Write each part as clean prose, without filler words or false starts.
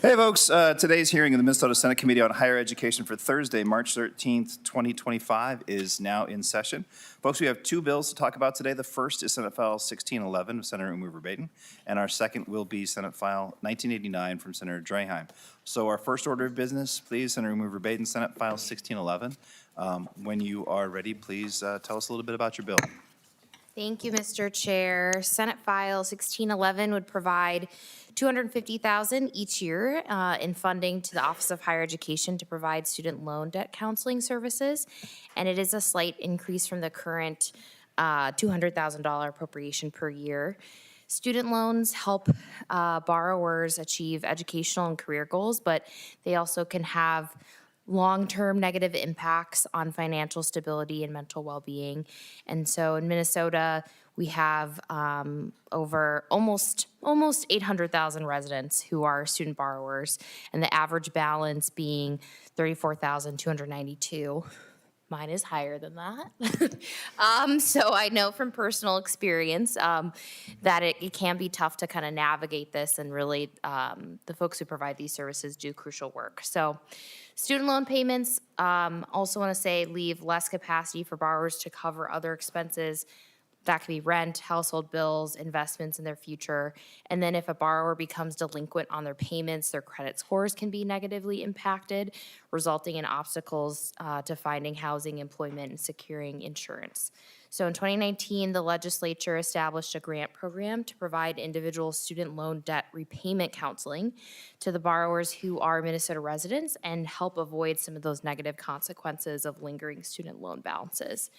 Hey folks, today's hearing of the Minnesota Senate Committee on Higher Education for Thursday, March 13th, 2025 is now in session. Folks, we have two bills to talk about today. The first is Senate File 1611 of Senator Oumou Verbeten, and our second will be Senate File 1989 from Senator Draheim. So our first order of business, please, Senator Oumou Verbeten, Senate File 1611. When you are ready, please tell us a little bit about your bill. Thank you, Mr. Chair. Senate File 1611 would provide $250,000 each year in funding to the Office of Higher Education to provide student loan debt counseling services, and it is a slight increase from the current $200,000 appropriation per year. Student loans help borrowers achieve educational and career goals, but they also can have long-term negative impacts on financial stability and mental well-being. And so in Minnesota, we have over almost 800,000 residents who are student borrowers, and the average balance being $34,292. Mine is higher than that. So I know from personal experience that it can be tough to kind of navigate this, and really the folks who provide these services do crucial work. So student loan payments, also want to say, leave less capacity for borrowers to cover other expenses. That could be rent, household bills, investments in their future. And then if a borrower becomes delinquent on their payments, their credit scores can be negatively impacted, resulting in obstacles to finding housing, employment, and securing insurance. So in 2019, the legislature established a grant program to provide individual student loan debt repayment counseling to the borrowers who are Minnesota residents and help avoid some of those negative consequences of lingering student loan balances.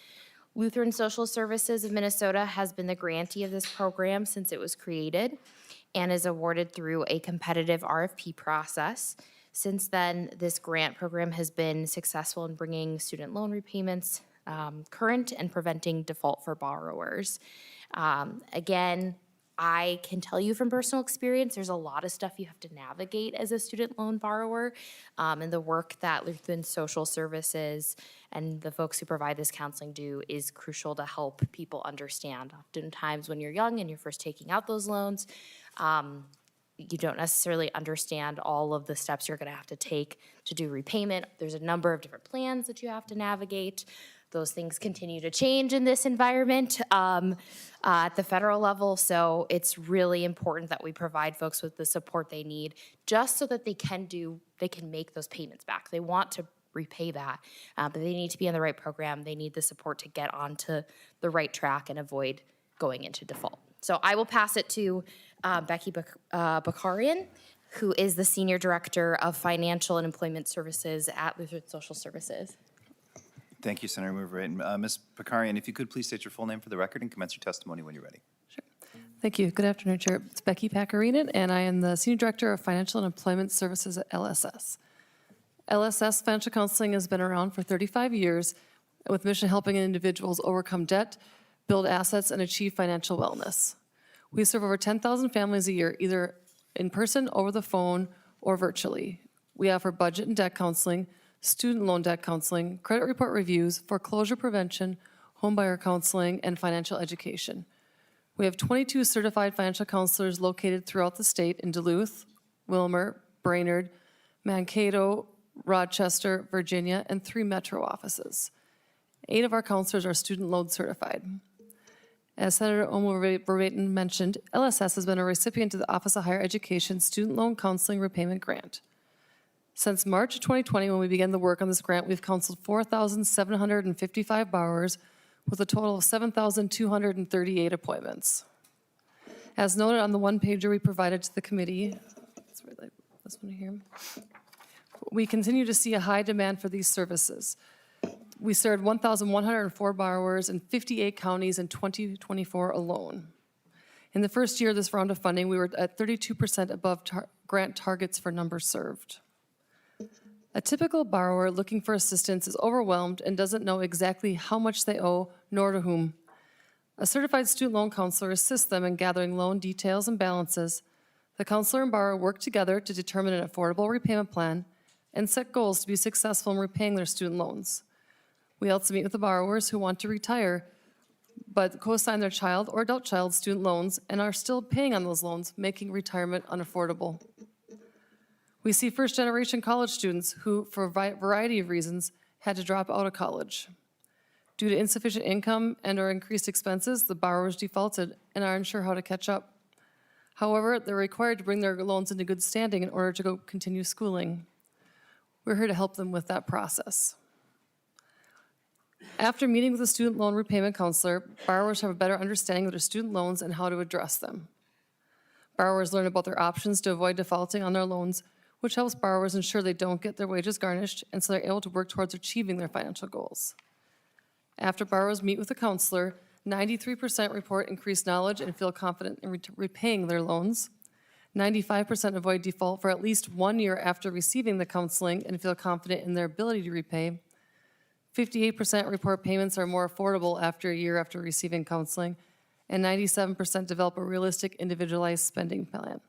Lutheran Social Services of Minnesota has been the grantee of this program since it was created and is awarded through a competitive RFP process. Since then, this grant program has been successful in bringing student loan repayments current and preventing default for borrowers. Again, I can tell you from personal experience, there's a lot of stuff you have to navigate as a student loan borrower, and the work that Lutheran Social Services and the folks who provide this counseling do is crucial to help people understand. Oftentimes when you're young and you're first taking out those loans, you don't necessarily understand all of the steps you're gonna have to take to do repayment. There's a number of different plans that you have to navigate. Those things continue to change in this environment at the federal level, so it's really important that we provide folks with the support they need just so that they can make those payments back. They want to repay that, but they need to be in the right program. They need the support to get onto the right track and avoid going into default. So I will pass it to Becky Bakarian, who is the Senior Director of Financial and Employment Services at Lutheran Social Services. Thank you, Senator Oumou Verbeten. Ms. Bakarian, if you could please state your full name for the record and commence your testimony when you're ready. Sure. Thank you. Good afternoon, Chair. It's Becky Bakarian, and I am the Senior Director of Financial and Employment Services at LSS. LSS Financial Counseling has been around for 35 years with mission helping individuals overcome debt, build assets, and achieve financial wellness. We serve over 10,000 families a year, either in person, over the phone, or virtually. We offer budget and debt counseling, student loan debt counseling, credit report reviews, foreclosure prevention, homebuyer counseling, and financial education. We have 22 certified financial counselors located throughout the state in Duluth, Wilmer, Brainerd, Mankato, Rochester, Virginia, and 3 metro offices. 8 of our counselors are student loan certified. As Senator Oumou Verbeten mentioned, LSS has been a recipient of the Office of Higher Education Student Loan Counseling Repayment Grant. Since March of 2020, when we began the work on this grant, we've counseled 4,755 borrowers with a total of 7,238 appointments. As noted on the one-pager we provided to the committee, this one here, we continue to see a high demand for these services. We served 1,104 borrowers in 58 counties in 2024 alone. In the first year of this round of funding, we were at 32% above grant targets for numbers served. A typical borrower looking for assistance is overwhelmed and doesn't know exactly how much they owe, nor to whom. A certified student loan counselor assists them in gathering loan details and balances. The counselor and borrower work together to determine an affordable repayment plan and set goals to be successful in repaying their student loans. We also meet with the borrowers who want to retire but co-sign their child or adult child student loans and are still paying on those loans, making retirement unaffordable. We see first-generation college students who, for a variety of reasons, had to drop out of college. Due to insufficient income and/or increased expenses, the borrowers defaulted and are unsure how to catch up. However, they're required to bring their loans into good standing in order to go continue schooling. We're here to help them with that process. After meeting with a student loan repayment counselor, borrowers have a better understanding of their student loans and how to address them. Borrowers learn about their options to avoid defaulting on their loans, which helps borrowers ensure they don't get their wages garnished, and so they're able to work towards achieving their financial goals. After borrowers meet with a counselor, 93% report increased knowledge and feel confident in repaying their loans. 95% avoid default for at least 1 year after receiving the counseling and feel confident in their ability to repay. 58% report payments are more affordable after a year after receiving counseling, and 97% develop a realistic individualized spending plan.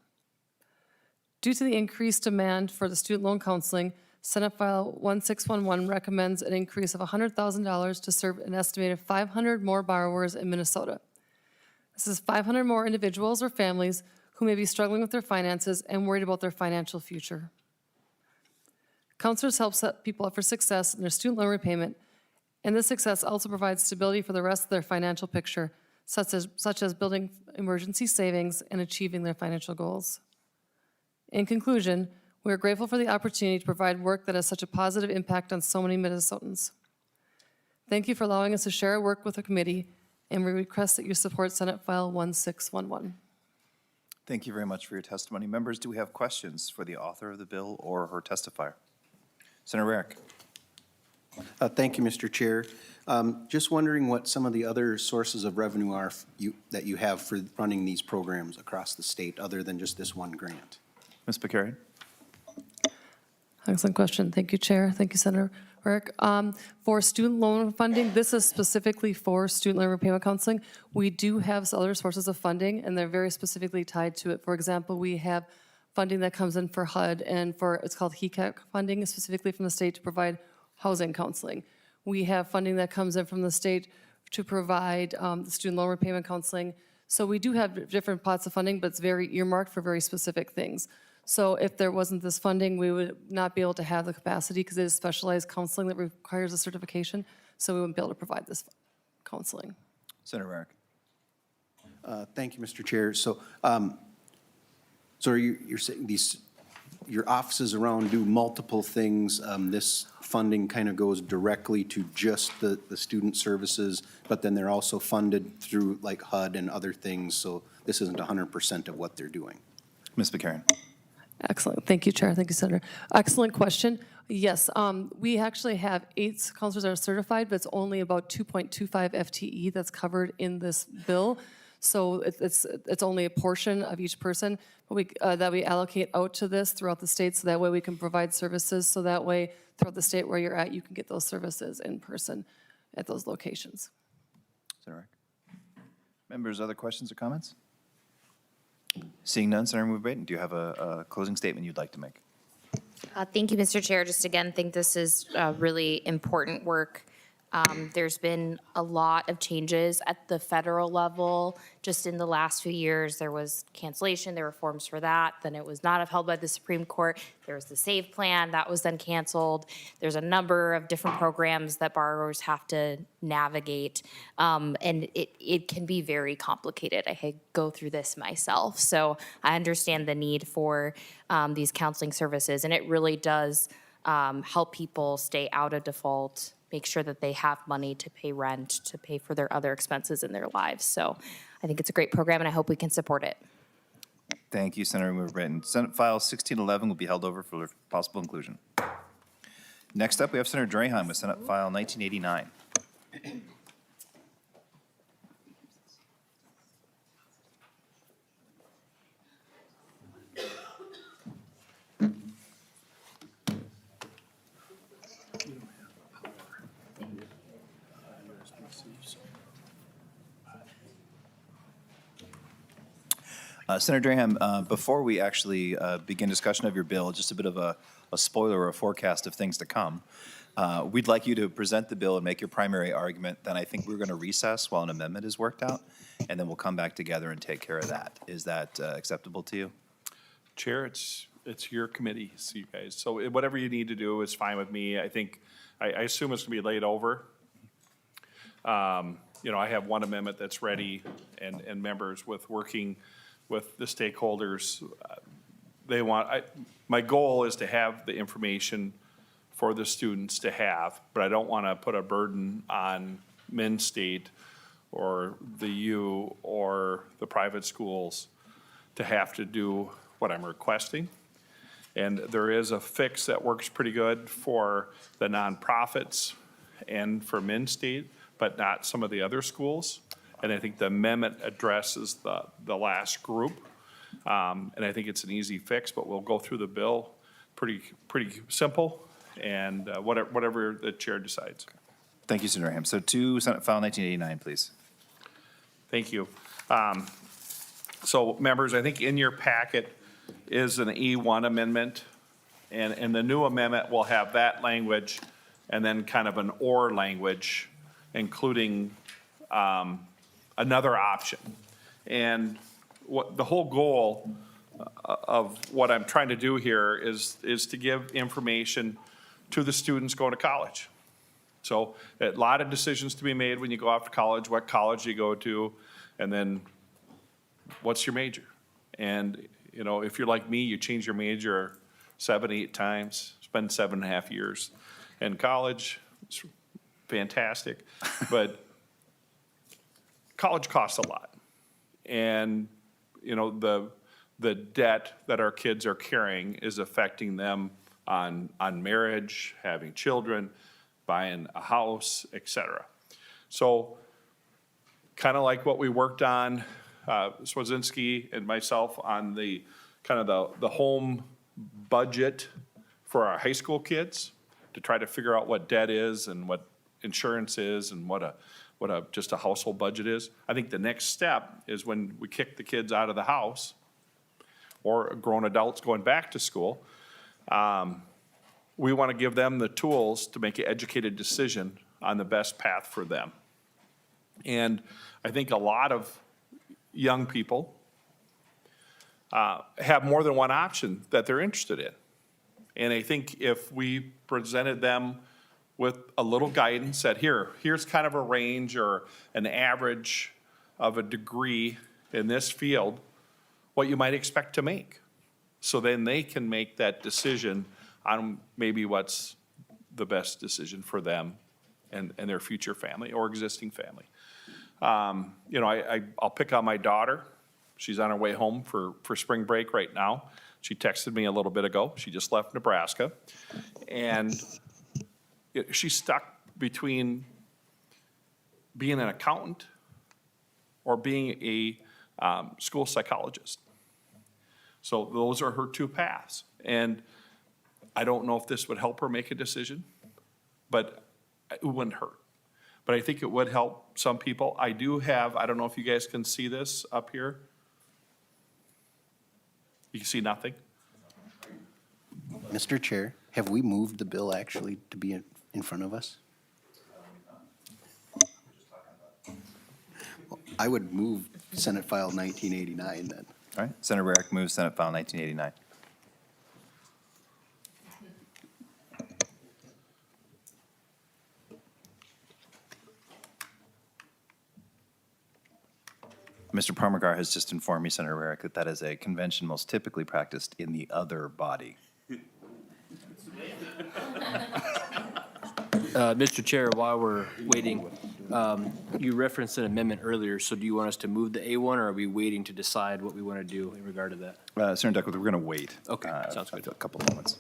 Due to the increased demand for the student loan counseling, Senate File 1611 recommends an increase of $100,000 to serve an estimated 500 more borrowers in Minnesota. This is 500 more individuals or families who may be struggling with their finances and worried about their financial future. Counselors help set people up for success in their student loan repayment, and this success also provides stability for the rest of their financial picture, such as building emergency savings and achieving their financial goals. In conclusion, we are grateful for the opportunity to provide work that has such a positive impact on so many Minnesotans. Thank you for allowing us to share our work with the committee, and we request that you support Senate File 1611. Thank you very much for your testimony. Members, do we have questions for the author of the bill or her testifier? Senator Rarick. Thank you, Mr. Chair. Just wondering what some of the other sources of revenue are that you have for running these programs across the state, other than just this one grant. Ms. Bakarian. Excellent question. Thank you, Chair. Thank you, Senator Rarick. For student loan funding, this is specifically for student loan repayment counseling. We do have other sources of funding, and they're very specifically tied to it. For example, we have funding that comes in for HUD and for, it's called HECAC funding, specifically from the state to provide housing counseling. We have funding that comes in from the state to provide the student loan repayment counseling. So we do have different pots of funding, but it's very earmarked for very specific things. So if there wasn't this funding, we would not be able to have the capacity because it is specialized counseling that requires a certification, so we wouldn't be able to provide this counseling. Senator Rarick. Thank you, Mr. Chair. So, you're saying your offices around do multiple things. This funding kind of goes directly to just the student services, but then they're also funded through like HUD and other things. So this isn't 100% of what they're doing. Ms. Bakarian. Excellent. Thank you, Chair. Thank you, Senator. Excellent question. Yes, we actually have 8 counselors that are certified, but it's only about 2.25 FTE that's covered in this bill. So it's only a portion of each person that we allocate out to this throughout the state, so that way we can provide services, so that way throughout the state where you're at, you can get those services in person at those locations. Senator Rarick. Members, other questions or comments? Seeing none, Senator Oumou Verbeten, do you have a closing statement you'd like to make? Thank you, Mr. Chair. Just again, think this is really important work. There's been a lot of changes at the federal level. Just in the last few years, there was cancellation, there were reforms for that. Then it was not upheld by the Supreme Court. There was the SAVE plan, that was then canceled. There's a number of different programs that borrowers have to navigate. And it can be very complicated. I go through this myself. So I understand the need for these counseling services, and it really does help people stay out of default, make sure that they have money to pay rent, to pay for their other expenses in their lives. So I think it's a great program, and I hope we can support it. Thank you, Senator Oumou Verbeten. Senate File 1611 will be held over for possible inclusion. Next up, we have Senator Draheim with Senate File 1989. Senator Draheim, before we actually begin discussion of your bill, just a bit of a spoiler or a forecast of things to come. We'd like you to present the bill and make your primary argument. Then I think we're going to recess while an amendment is worked out, and then we'll come back together and take care of that. Is that acceptable to you? Chair, it's it's your committee, so you guys. So whatever you need to do is fine with me. I think, I assume it's gonna be laid over. You know, I have one amendment that's ready, and members working with the stakeholders, they want, my goal is to have the information for the students to have, but I don't wanna put a burden on Minn State or the U or the private schools to have to do what I'm requesting. And there is a fix that works pretty good for the nonprofits and for Minn State, but not some of the other schools. And I think the amendment addresses the last group. And I think it's an easy fix, but we'll go through the bill pretty simple, and whatever the chair decides. Thank you, Senator Draheim. So to Senate File 1989, please. Thank you. So members, I think in your packet is an E1 amendment, and the new amendment will have that language and then kind of an or language, including another option. And what the whole goal of what I'm trying to do here is to give information to the students going to college. So a lot of decisions to be made when you go off to college, what college you go to, and then what's your major? And, you know, if you're like me, you change your major 7, 8 times, spend 7.5 years in college. It's fantastic, but college costs a lot. And, you know, the debt that our kids are carrying is affecting them on marriage, having children, buying a house, et cetera. So kind of like what we worked on, Swazinski and myself on the kind of the home budget for our high school kids to try to figure out what debt is and what insurance is and what just a household budget is. I think the next step is when we kick the kids out of the house or grown adults going back to school, we want to give them the tools to make an educated decision on the best path for them. And I think a lot of young people have more than one option that they're interested in. And I think if we presented them with a little guidance that here's kind of a range or an average of a degree in this field, what you might expect to make. So then they can make that decision on maybe what's the best decision for them and their future family or existing family. You know, I'll pick on my daughter. She's on her way home for spring break right now. She texted me a little bit ago. She just left Nebraska. And she's stuck between being an accountant or being a school psychologist. So those are her two paths. And I don't know if this would help her make a decision, but it wouldn't hurt. But I think it would help some people. I do have, I don't know if you guys can see this up here. You can see nothing? Mr. Chair, have we moved the bill actually to be in front of us? Well, I would move Senate File 1989 then. All right, Senator Rarick moves Senate File 1989. Mr. Parmagar has just informed me, Senator Rarick, that that is a convention most typically practiced in the other body. Mr. Chair, while we're waiting, you referenced an amendment earlier, so do you want us to move the A1, or are we waiting to decide what we want to do in regard to that? Senator Duckworth, we're going to wait. Okay, sounds good. A couple moments.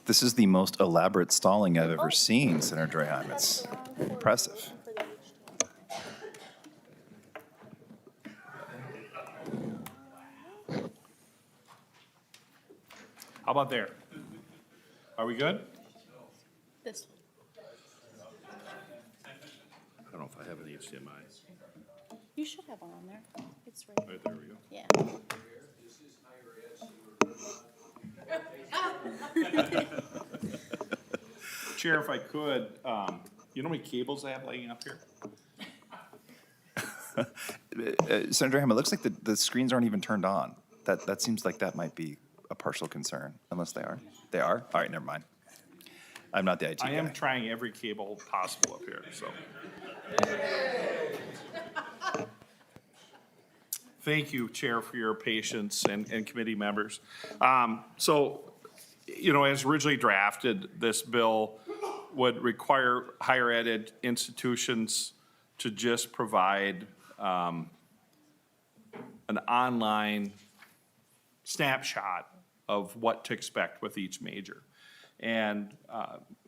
This is the most elaborate stalling I've ever seen, Senator Draheim. It's impressive. How about there? Are we good? This I don't know if I have an HDMI. You should have one on there. It's right. Right, there we go. Yeah. Chair, if I could, you know how many cables I have laying up here? Senator Draheim, it looks like the screens aren't even turned on. That seems like that might be a partial concern, unless they are. They are? All right, never mind. I'm not the IT I guy. am trying every cable possible up here, so. Thank you, Chair, for your patience and committee members. So, you know, as originally drafted, this bill would require higher ed institutions to just provide an online snapshot of what to expect with each major. And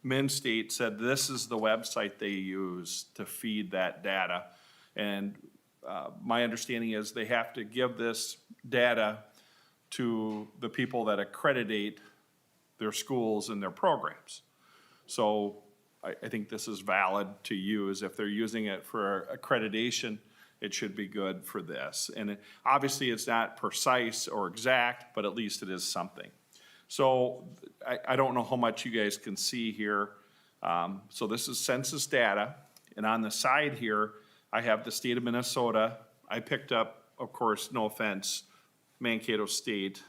Min State said this is the website they use to feed that data. And my understanding is they have to give this data to the people that accreditate their schools and their programs. So I think this is valid to use. If they're using it for accreditation, it should be good for this. And obviously, it's not precise or exact, but at least it is something. So I don't know how much you guys can see here. So this is census data. And on the side here, I have the state of Minnesota. I picked up, of course, no offense, Mankato State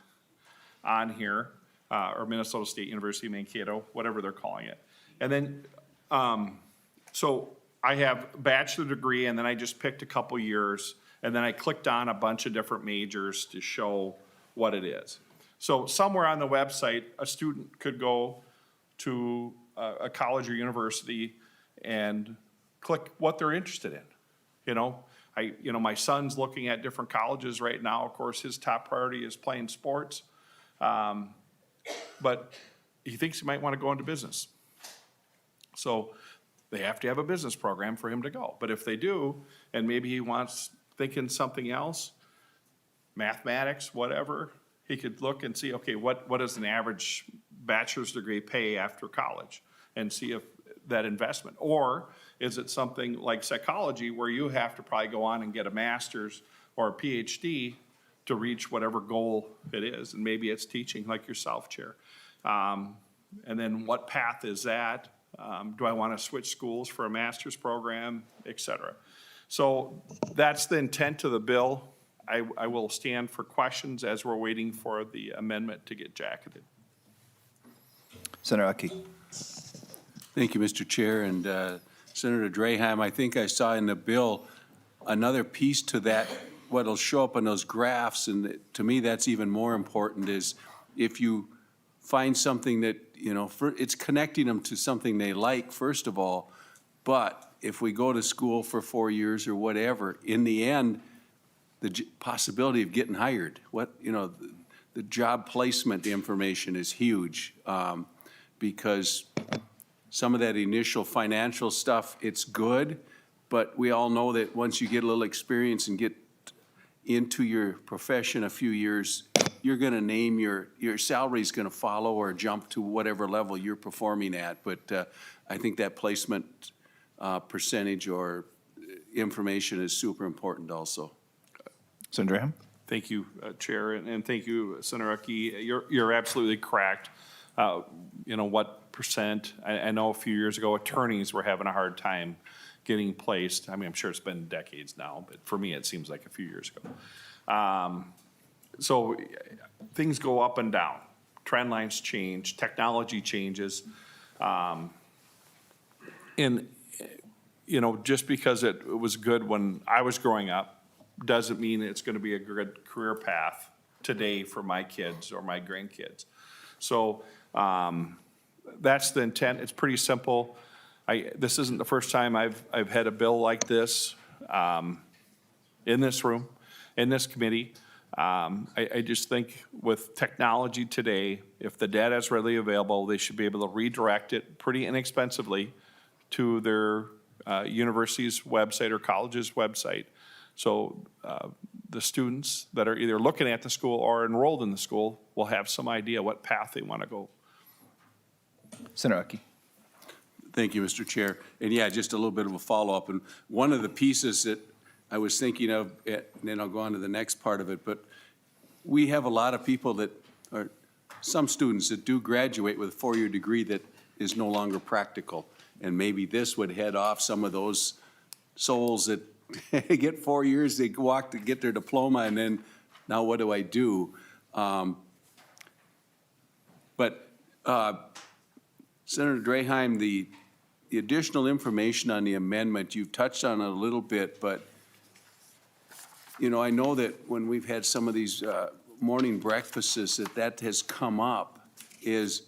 on here, or Minnesota State University, Mankato, whatever they're calling it. And then, so I have bachelor degree, and then I just picked a couple years, and then I clicked on a bunch of different majors to show what it is. So somewhere on the website, a student could go to a college or university and click what they're interested in. You know, my son's looking at different colleges right now. Of course, his top priority is playing sports. But he thinks he might want to go into business. So they have to have a business program for him to go. But if they do, and maybe he wants thinking something else, mathematics, whatever, he could look and see, okay, what does an average bachelor's degree pay after college? And see if that investment. Or is it something like psychology where you have to probably go on and get a master's or a PhD to reach whatever goal it is? And maybe it's teaching like yourself, Chair. And then what path is that? Do I want to switch schools for a master's program, et cetera? So that's the intent of the bill. I will stand for questions as we're waiting for the amendment to get jacketed. Senator Aki. Thank you, Mr. Chair. And Senator Draheim, I think I saw in the bill another piece to that, what'll show up on those graphs, and to me that's even more important, is if you find something that, you know, it's connecting them to something they like, first of all, but if we go to school for 4 years or whatever, in the end, the possibility of getting hired, the job placement information is huge, because some of that initial financial stuff, it's good, but we all know that once you get a little experience and get into your profession a few years, you're gonna name your salary's gonna follow or jump to whatever level you're performing at. But I think that placement percentage or information is super important also. Senator Draheim. Thank you, Chair, and thank you, Senator Aki. You're absolutely correct. What percent? I know a few years ago, attorneys were having a hard time getting placed. I mean, I'm sure it's been decades now, but for me, it seems like a few years ago. So things go up and down. Trend lines change, technology changes. Just because it was good when I was growing up doesn't mean it's going to be a good career path today for my kids or my grandkids. So that's the intent. It's pretty simple. This isn't the first time I've had a bill like this in this room, in this committee. I just think with technology today, if the data is readily available, they should be able to redirect it pretty inexpensively to their university's website or college's website. So the students that are either looking at the school or enrolled in the school will have some idea what path they want to go. Senator Aki. Thank you, Mr. Chair. And yeah, just a little bit of a follow-up. And one of the pieces that I was thinking of, and then I'll go on to the next part of it, but we have a lot of people that are, some students that do graduate with a four-year degree that is no longer practical. And maybe this would head off some of those souls that get 4 years, they walk to get their diploma, and then, now what do I do? But Senator Draheim, the additional information on the amendment, you've touched on it a little bit, but, you know, I know that when we've had some of these morning breakfasts, that has come up, is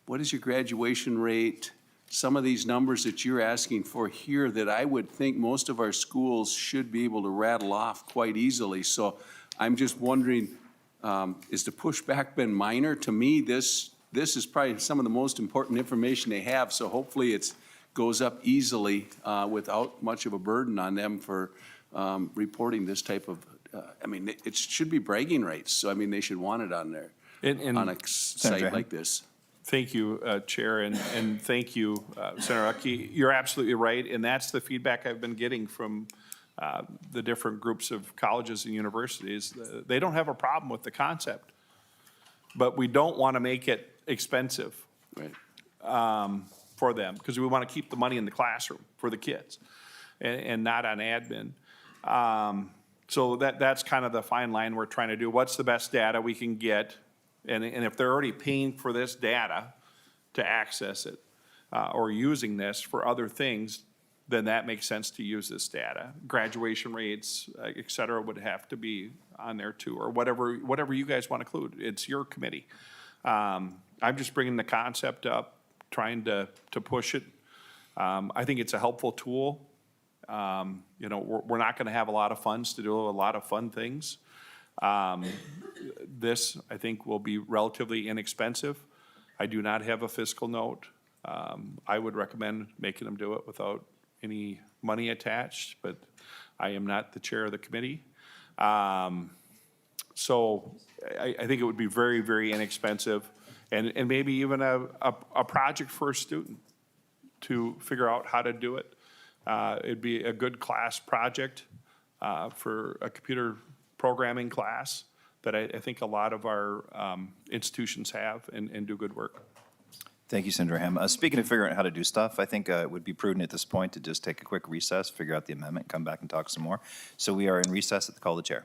what is your graduation rate? Some of these numbers that you're asking for here that I would think most of our schools should be able to rattle off quite easily. So I'm just wondering, is the pushback been minor? To me, this is probably some of the most important information they have, so hopefully it goes up easily without much of a burden on them for reporting this type of, I mean, it should be bragging rights, so I mean, they should want it on there, on a site like this. Thank you, Chair, and thank you, Senator Uckey. You're absolutely right, and that's the feedback I've been getting from the different groups of colleges and universities. They don't have a problem with the concept, but we don't want to make it expensive for them, because we want to keep the money in the classroom for the kids and not on admin. So that's kind of the fine line we're trying to do. What's the best data we can get? And if they're already paying for this data to access it, or using this for other things, then that makes sense to use this data. Graduation rates, et cetera, would have to be on there too, or whatever you guys want to include. It's your committee. I'm just bringing the concept up, trying to push it. I think it's a helpful tool. You know, we're not going to have a lot of funds to do a lot of fun things. This, I think, will be relatively inexpensive. I do not have a fiscal note. I would recommend making them do it without any money attached, but I am not the chair of the committee. So I think it would be very, very inexpensive, and maybe even a project for a student to figure out how to do it. It'd be a good class project for a computer programming class that I think a lot of our institutions have and do good work. Thank you, Senator Ham. Speaking of figuring out how to do stuff, I think it would be prudent at this point to just take a quick recess, figure out the amendment, come back and talk some more. So we are in recess at the call of the chair.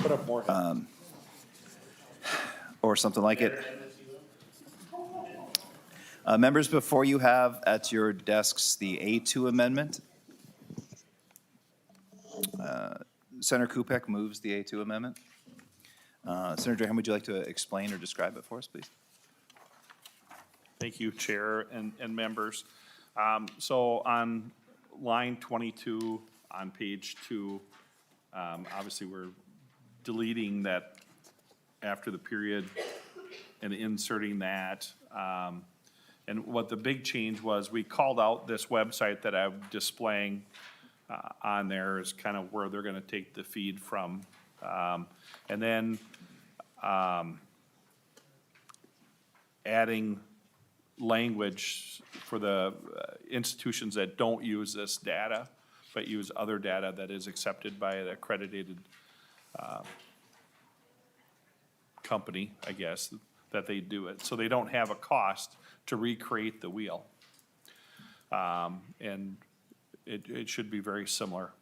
Put up more. or something like it. Members, before you have at your desks the A2 amendment. Senator Kupek moves the A2 amendment. Senator Draheim, would you like to explain or describe it for us, please? Thank you, Chair and members. So on line 22 on page 2, obviously we're deleting that after the period and inserting that. And what the big change was, we called out this website that I'm displaying on there is kind of where they're gonna take the feed from. And then adding language for the institutions that don't use this data, but use other data that is accepted by the accredited company, I guess, that they do it. So they don't have a cost to recreate the wheel. And it should be very similar.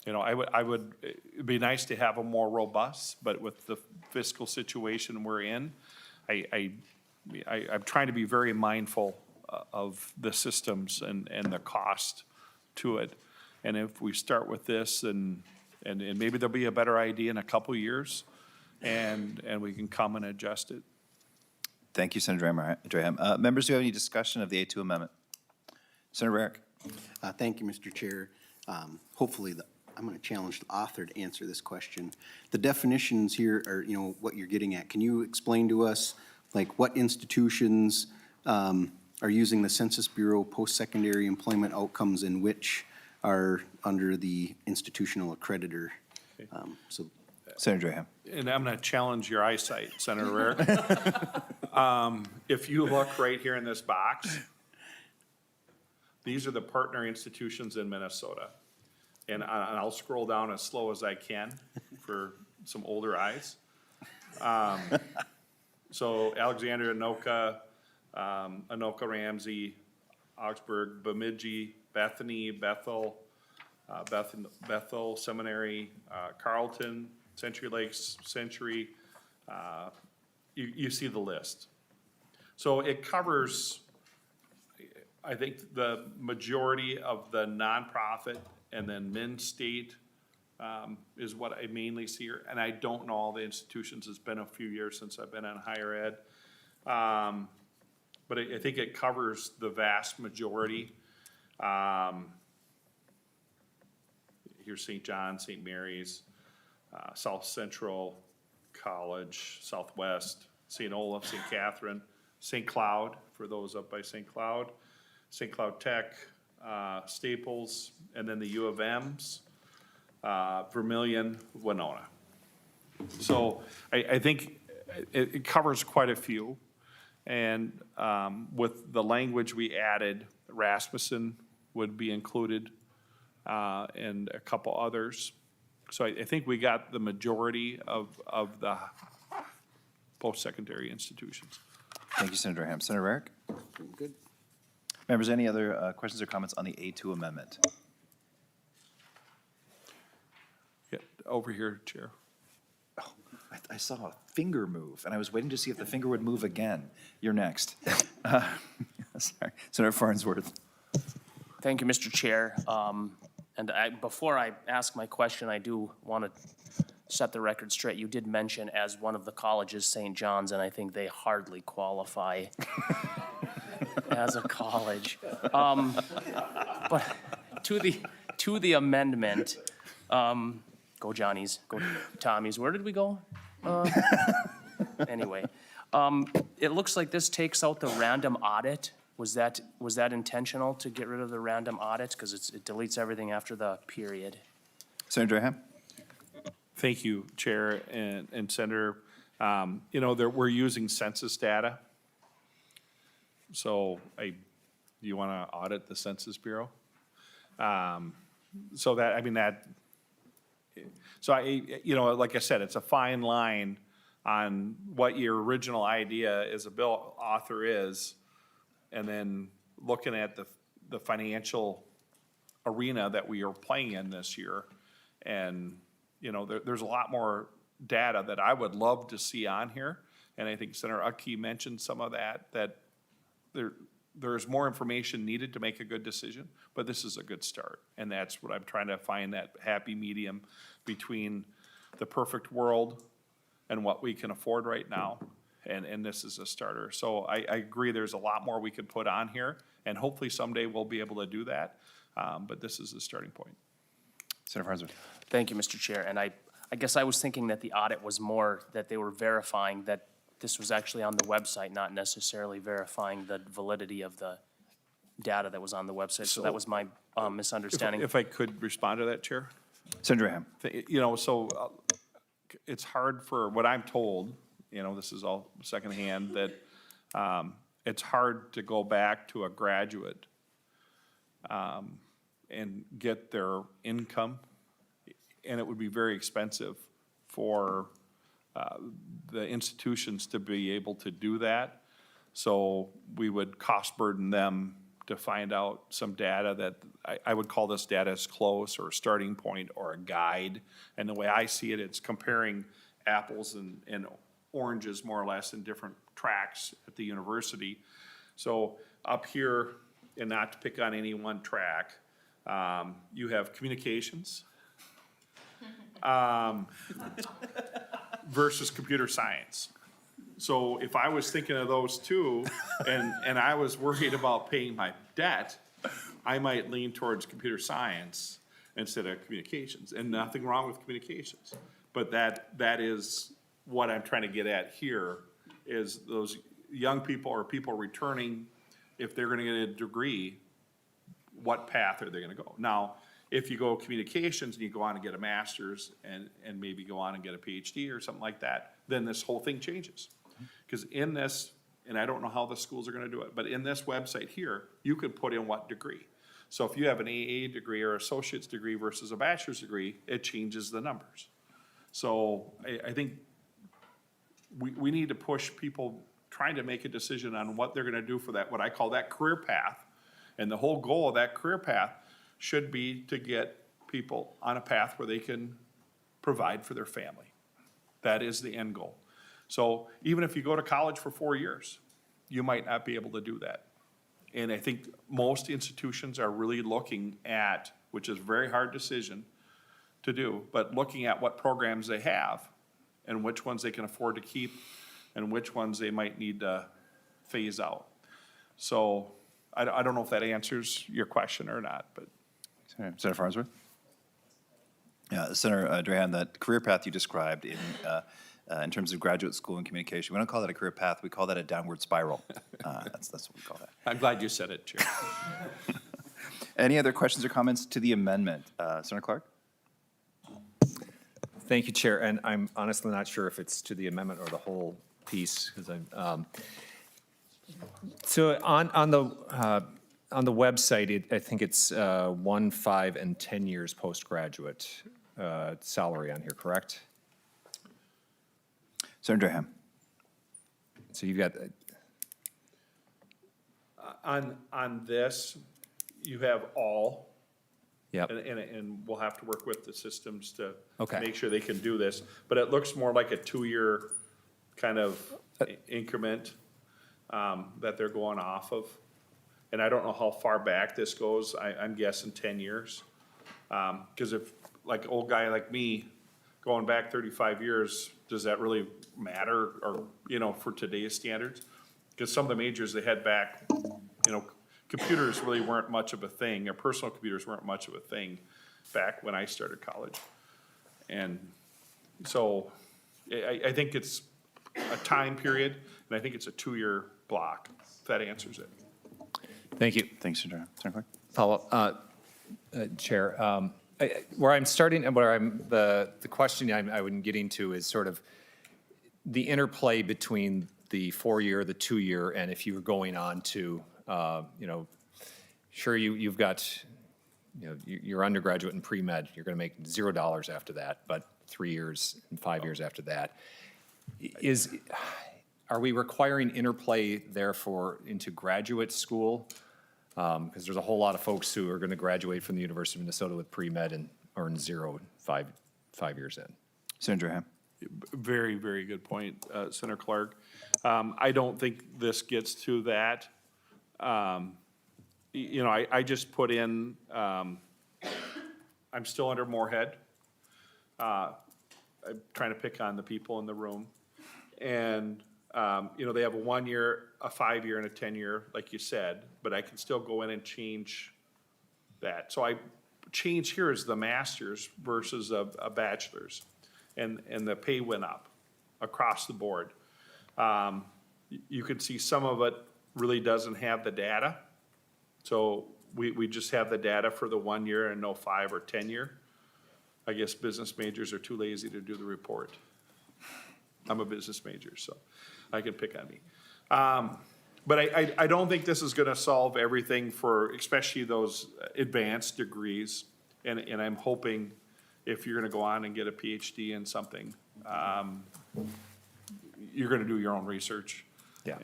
You know, it'd be nice to have them more robust, but with the fiscal situation we're in, I'm trying to be very mindful of the systems and the cost to it. And if we start with this and maybe there'll be a better idea in a couple years and we can come and adjust it. Thank you, Senator Draheim. Members, do you have any discussion of the A2 amendment? Senator Rarick. Thank you, Mr. Chair. Hopefully, I'm going to challenge the author to answer this question. The definitions here are, you know, what you're getting at. Can you explain to us, like, what institutions are using the Census Bureau post-secondary employment outcomes and which are under the institutional accreditor? So, Senator Draheim. And I'm going to challenge your eyesight, Senator Rarick. If you look right here in this box, these are the partner institutions in Minnesota. And I'll scroll down as slow as I can for some older eyes. So Alexandria, Anoka, Anoka Ramsey, Augsburg, Bemidji, Bethany, Bethel, Bethel Seminary, Carlton, Century Lakes, Century. You see the list. So it covers, I think, the majority of the nonprofit, and then min-state is what I mainly see here. And I don't know all the institutions. It's been a few years since I've been on higher ed. But I think it covers the vast majority. Here's St. John, St. Mary's, South Central College, Southwest, St. Olaf, St. Catherine, St. Cloud, for those up by St. Cloud, St. Cloud Tech, Staples, and then the U of M's, Vermilion, Winona. So I think it covers quite a few. And with the language we added, Rasmussen would be included, and a couple others. So I think we got the majority of the post-secondary institutions. Thank you, Senator Draheim. Senator Rarick? good. Members, any other questions or comments on the A2 amendment? Yeah, over here, Chair. Oh, I saw a finger move, and I was waiting to see if the finger would move again. You're next. Sorry. Senator Farnsworth. Thank you, Mr. Chair. Before I ask my question, I do want to set the record straight. You did mention as one of the colleges, St. John's, and I think they hardly qualify as a college. But to the amendment, go Johnnies, go Tommies. Where did we go? Anyway, it looks like this takes out the random audit. Was that intentional to get rid of the random audits? Because it deletes everything after the period. Senator Draheim? Thank you, Chair and Senator. You know, we're using census data. So do you want to audit the Census Bureau? So you know, like I said, it's a fine line on what your original idea as a bill author is, and then looking at the financial arena that we are playing in this year, and there's a lot more data that I would love to see on here. And I think Senator Uckey mentioned some of that there's more information needed to make a good decision, but this is a good start. And that's what I'm trying to find, that happy medium between the perfect world and what we can afford right now. And this is a starter. So I agree, there's a lot more we could put on here, and hopefully someday we'll be able to do that. But this is the starting point. Senator Farnsworth. Thank you, Mr. Chair. And I guess I was thinking that the audit was more that they were verifying that this was actually on the website, not necessarily verifying the validity of the data that was on the website. So that was my misunderstanding. If I could respond to that, Chair? Senator Draheim. It's hard for what I'm told, this is all secondhand, that it's hard to go back to a graduate and get their income, and it would be very expensive for the institutions to be able to do that. So we would cost burden them to find out some data that, I would call this data as close, or a starting point, or a guide. And the way I see it, it's comparing apples and oranges, more or less, in different tracks at the university. So up here, and not to pick on any one track, you have communications versus computer science. So if I was thinking of those two, and I was worried about paying my debt, I might lean towards computer science instead of communications. And nothing wrong with communications. But that is what I'm trying to get at here, is those young people or people returning, if they're gonna get a degree, what path are they gonna go? Now, if you go communications and you go on and get a master's and maybe go on and get a PhD or something like that, then this whole thing changes. Because in this, and I don't know how the schools are gonna do it, but in this website here, you could put in what degree. So if you have an AA degree or associate's degree versus a bachelor's degree, it changes the numbers. So I think we need to push people trying to make a decision on what they're gonna do for that, what I call that career path. And the whole goal of that career path should be to get people on a path where they can provide for their family. That is the end goal. So even if you go to college for 4 years, you might not be able to do that. And I think most institutions are really looking at, which is a very hard decision to do, but looking at what programs they have and which ones they can afford to keep and which ones they might need to phase out. So I don't know if that answers your question or not, but. Senator Farnsworth. Yeah, Senator Draheim, that career path you described in terms of graduate school and communication, we don't call that a career path, we call that a downward spiral. That's what we call that. I'm glad you said it, Chair. Any other questions or comments to the amendment? Senator Clark? Thank you, Chair, and I'm honestly not sure if it's to the amendment or the whole piece, because I'm, so on the website, I think it's 1, 5, and 10 years postgraduate salary on here, correct? Senator Draheim. So you've got, On this, you have all. yep, And we'll have to work with the systems to Okay. make sure they can do this. But it looks more like a 2-year kind of increment that they're going off of. And I don't know how far back this goes. I'm guessing 10 years. Because if, like, old guy like me, going back 35 years, does that really matter, or, for today's standards? Because some of the majors they had back, computers really weren't much of a thing, or personal computers weren't much of a thing back when I started college. And so I think it's a time period, and I think it's a 2-year block, if that answers it. thank you. Thanks, Senator Draheim. Senator Clark? Follow-up, Chair. Where I'm starting, and where the question I'm getting to is sort of the interplay between the 4-year, the 2-year, and if you were going on to, sure, you've got, you're undergraduate in pre-med, you're going to make $0 after that, but 3 years and 5 years after that. Are we requiring interplay therefore into graduate school? Because there's a whole lot of folks who are going to graduate from the University of Minnesota with pre-med and earn 0 in 5 years in. Senator Draheim. Very, very good point, Senator Clark. I don't think this gets to that. You know, I just put in, I'm still under Moorhead. I'm trying to pick on the people in the room. And, you know, they have a 1 year, a 5 year, and a 10-year, like you said, but I can still go in and change that. So I change here is the master's versus a bachelor's. And the pay went up across the board. You can see some of it really doesn't have the data. So we just have the data for the 1 year and no 5 or 10 year. I guess business majors are too lazy to do the report. I'm a business major, so I can pick on me. But I don't think this is gonna solve everything for, especially those advanced degrees. And I'm hoping if you're gonna go on and get a PhD in something, you're gonna do your own research. Yeah.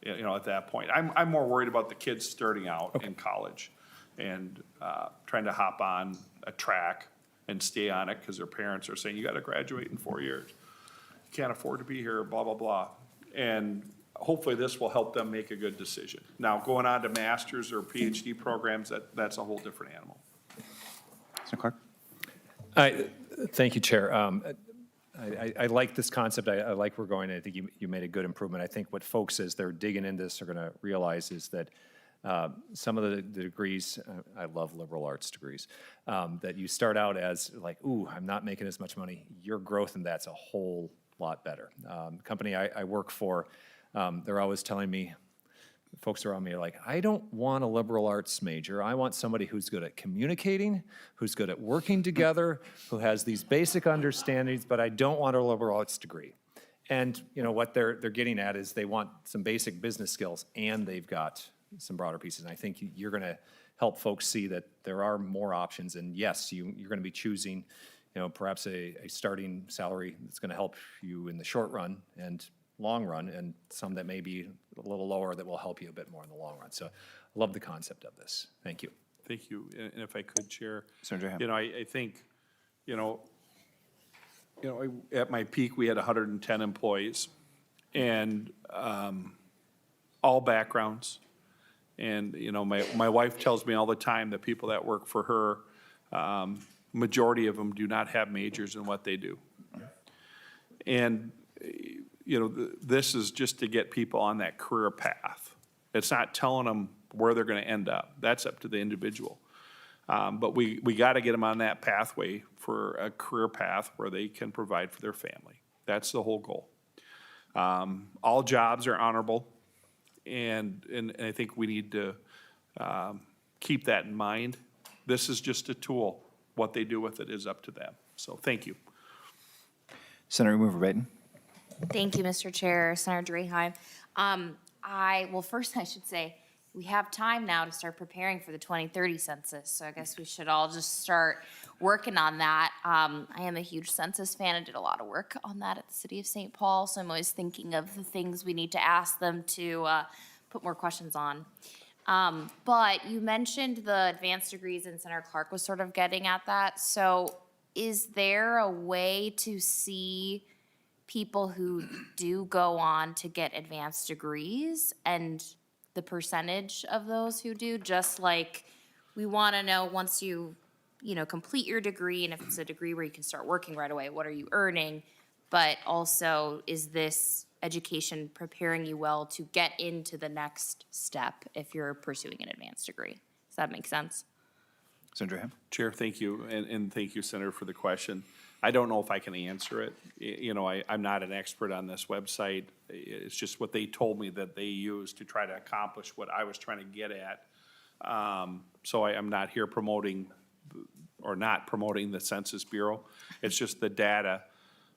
You know, at that point. I'm more worried about the kids starting out in college and trying to hop on a track and stay on it because their parents are saying, you gotta graduate in 4 years. You can't afford to be here, blah, blah, blah. And hopefully this will help them make a good decision. Now, going on to master's or PhD programs, that's a whole different animal. Senator Clark. Thank you, Chair. I like this concept. I like where we're going. I think you made a good improvement. I think what folks, as they're digging into this, are going to realize is that some of the degrees, I love liberal arts degrees, that you start out as like, ooh, I'm not making as much money. Your growth in that's a whole lot better. Company I work for, they're always telling me, folks around me are like, I don't want a liberal arts major. I want somebody who's good at communicating, who's good at working together, who has these basic understandings, but I don't want a liberal arts degree. And you know what they're getting at is they want some basic business skills and they've got some broader pieces. And I think you're going to help folks see that there are more options. And yes, you're going to be choosing, you know, perhaps a starting salary that's going to help you in the short run and long run, and some that may be a little lower that will help you a bit more in the long run. So I love the concept of this. Thank you. Thank you. And if I could, Chair, Senator Draheim. you know, I think, you know, at my peak, we had 110 employees and all backgrounds. And, you know, my wife tells me all the time that people that work for her, majority of them do not have majors in what they do. And, you know, this is just to get people on that career path. It's not telling them where they're going to end up. That's up to the individual. But we got to get them on that pathway for a career path where they can provide for their family. That's the whole goal. All jobs are honorable, and I think we need to keep that in mind. This is just a tool. What they do with it is up to them. So thank you. Senator Oumou Verbeten. Thank you, Mr. Chair, Senator Draheim. Well, first I should say, we have time now to start preparing for the 2030 census, so I guess we should all just start working on that. I am a huge census fan. I did a lot of work on that at the City of St. Paul, so I'm always thinking of the things we need to ask them to put more questions on. But you mentioned the advanced degrees, and Senator Clark was sort of getting at that. So is there a way to see people who do go on to get advanced degrees and the percentage of those who do? Just like we want to know once you complete your degree, and if it's a degree where you can start working right away, what are you earning? But also, is this education preparing you well to get into the next step if you're pursuing an advanced degree? Does that make sense? Senator Draheim. Chair, thank you, and thank you, Senator, for the question. I don't know if I can answer it. You know, I'm not an expert on this website. It's just what they told me that they use to try to accomplish what I was trying to get at. So I am not here promoting or not promoting the Census Bureau. It's just the data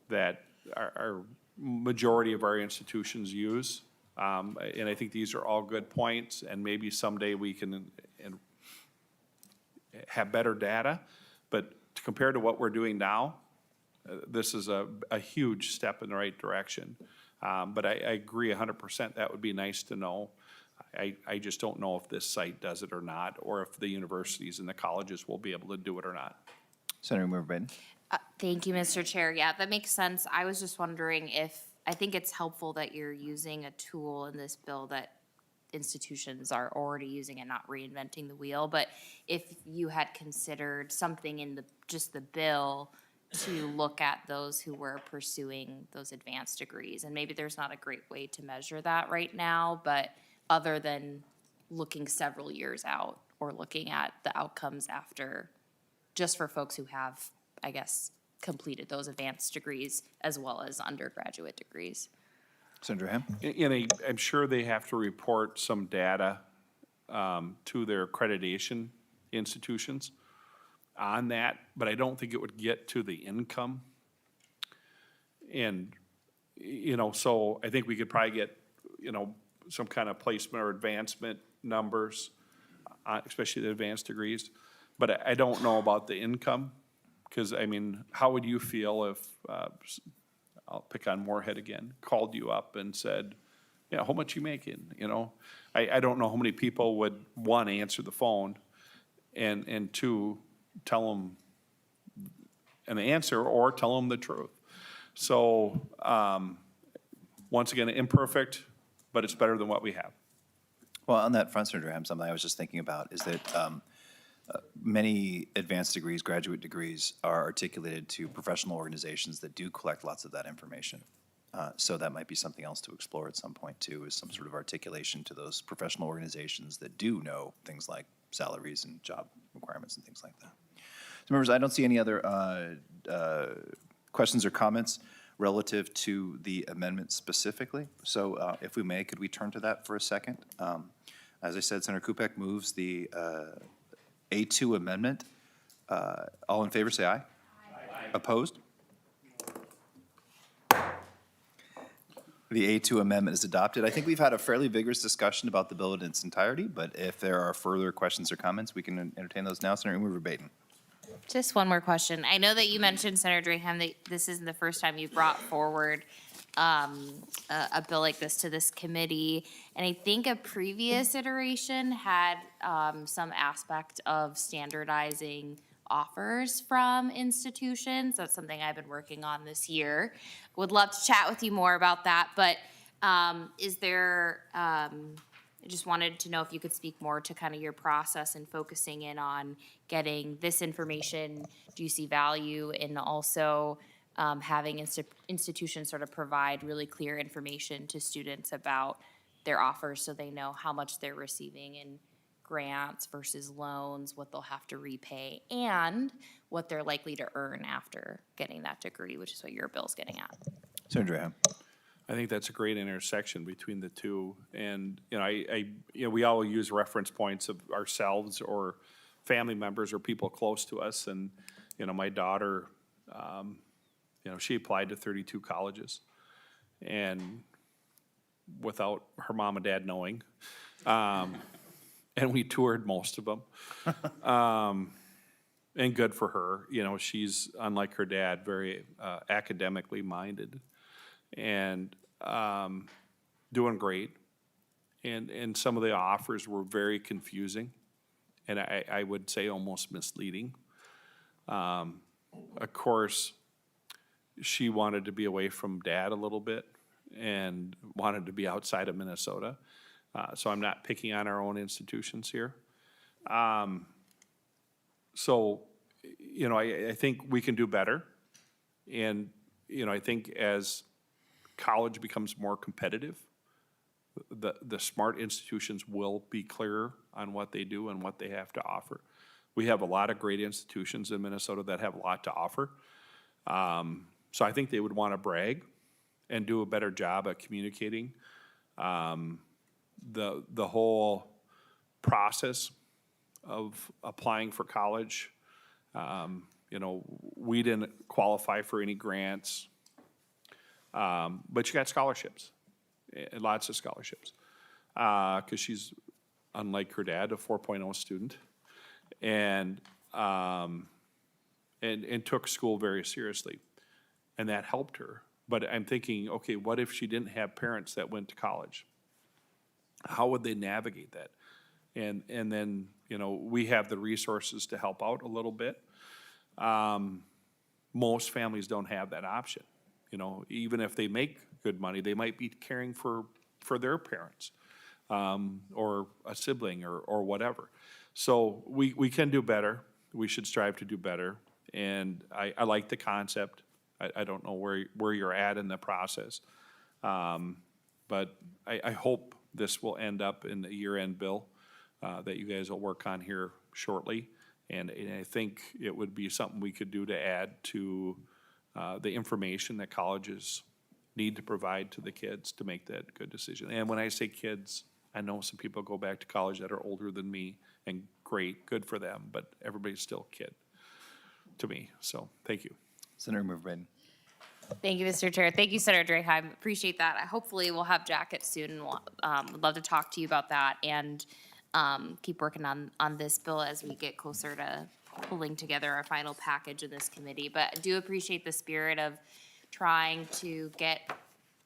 that our majority of our institutions use. And I think these are all good points, and maybe someday we can have better data. But compared to what we're doing now, this is a huge step in the right direction. But I agree 100%, that would be nice to know. I just don't know if this site does it or not, or if the universities and the colleges will be able to do it or not. Senator Oumou Verbeten. Thank you, Mr. Chair. Yeah, that makes sense. I was just wondering if, I think it's helpful that you're using a tool in this bill that institutions are already using and not reinventing the wheel, but if you had considered something in just the bill to look at those who were pursuing those advanced degrees, and maybe there's not a great way to measure that right now, but other than looking several years out or looking at the outcomes after, just for folks who have, I guess, completed those advanced degrees as well as undergraduate degrees. Senator Draheim? I'm sure they have to report some data to their accreditation institutions on that, but I don't think it would get to the income. And, so I think we could probably get, some kind of placement or advancement numbers, especially the advanced degrees. But I don't know about the income, because, how would you feel if, I'll pick on Moorhead again, called you up and said, how much you making, I don't know how many people would, one, answer the phone, and two, tell them an answer or tell them the truth. So, once again, imperfect, but it's better than what we have. Well, on that front, Senator Draheim, something I was just thinking about is that many advanced degrees, graduate degrees, are articulated to professional organizations that do collect lots of that information. So that might be something else to explore at some point too, is some sort of articulation to those professional organizations that do know things like salaries and job requirements and things like that. So members, I don't see any other questions or comments relative to the amendment specifically. So if we may, could we turn to that for a second? As I said, Senator Kupek moves the A2 amendment. All in favor, say aye. Aye. Opposed? The A2 amendment is adopted. I think we've had a fairly vigorous discussion about the bill in its entirety, but if there are further questions or comments, we can entertain those now. Senator Oumou Verbeten. Just one more question. I know that you mentioned, Senator Draheim, that this isn't the first time you've brought forward a bill like this to this committee. And I think a previous iteration had some aspect of standardizing offers from institutions. That's something I've been working on this year. Would love to chat with you more about that. But is there, I just wanted to know if you could speak more to kind of your process and focusing in on getting this information. Do you see value in also having institutions sort of provide really clear information to students about their offers so they know how much they're receiving in grants versus loans, what they'll have to repay, and what they're likely to earn after getting that degree, which is what your bill's getting at. Senator Draheim. I think that's a great intersection between the two. And, we all use reference points of ourselves or family members or people close to us. And, my daughter, she applied to 32 colleges and without her mom and dad knowing. And we toured most of them. And good for her. She's, unlike her dad, very academically minded and doing great. And some of the offers were very confusing and I would say almost misleading. Of course, she wanted to be away from dad a little bit and wanted to be outside of Minnesota. So I'm not picking on our own institutions here. So, I think we can do better. And, I think as college becomes more competitive, the smart institutions will be clearer on what they do and what they have to offer. We have a lot of great institutions in Minnesota that have a lot to offer. So I think they would want to brag and do a better job at communicating the whole process of applying for college. We didn't qualify for any grants, but you got scholarships, lots of scholarships, because she's, unlike her dad, a 4.0 student, and took school very seriously, and that helped her. But I'm thinking, okay, what if she didn't have parents that went to college? How would they navigate that? And then, we have the resources to help out a little bit. most families don't have that option. You know, even if they make good money, they might be caring for their parents, or a sibling or whatever. So we can do better. We should strive to do better. And I like the concept. I don't know where you're at in the process. But I hope this will end up in the year-end bill that you guys will work on here shortly. And I think it would be something we could do to add to the information that colleges need to provide to the kids to make that good decision. And when I say kids, I know some people go back to college that are older than me, and great, good for them, but everybody's still a kid to me. So, thank you. Senator Oumou Verbeten. Thank you, Mr. Chair. Thank you, Senator Draheim. Appreciate that. Hopefully, we'll have jackets soon, and we'll, would love to talk to you about that and keep working on this bill as we get closer to pulling together our final package in this committee. But I do appreciate the spirit of trying to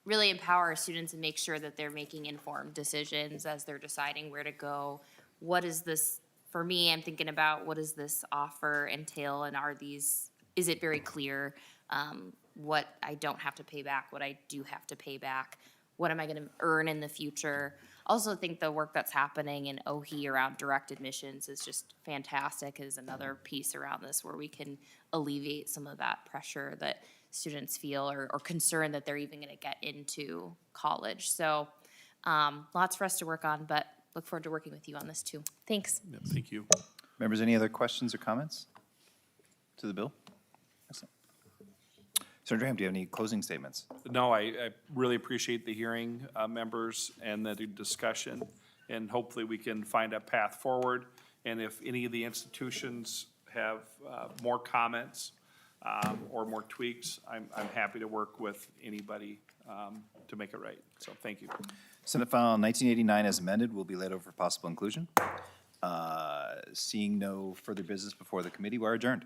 really empower our students and make sure that they're making informed decisions as they're deciding where to go. What is this, for me, I'm thinking about what does this offer entail, and is it very clear what I don't have to pay back, what I do have to pay back, what am I gonna earn in the future? Also think the work that's happening in OHE around direct admissions is just fantastic, is another piece around this where we can alleviate some of that pressure that students feel or concern that they're even gonna get into college. So lots for us to work on, but look forward to working with you on this too. Thanks. Yeah, thank you. Members, any other questions or comments to the bill? Excellent. Senator Draheim, do you have any closing statements? No, I really appreciate the hearing, members, and the discussion, and hopefully we can find a path forward. And if any of the institutions have more comments or more tweaks, I'm happy to work with anybody to make it right. So thank you. Senate File 1989 as amended will be laid over for possible inclusion. Seeing no further business before the committee, we're adjourned.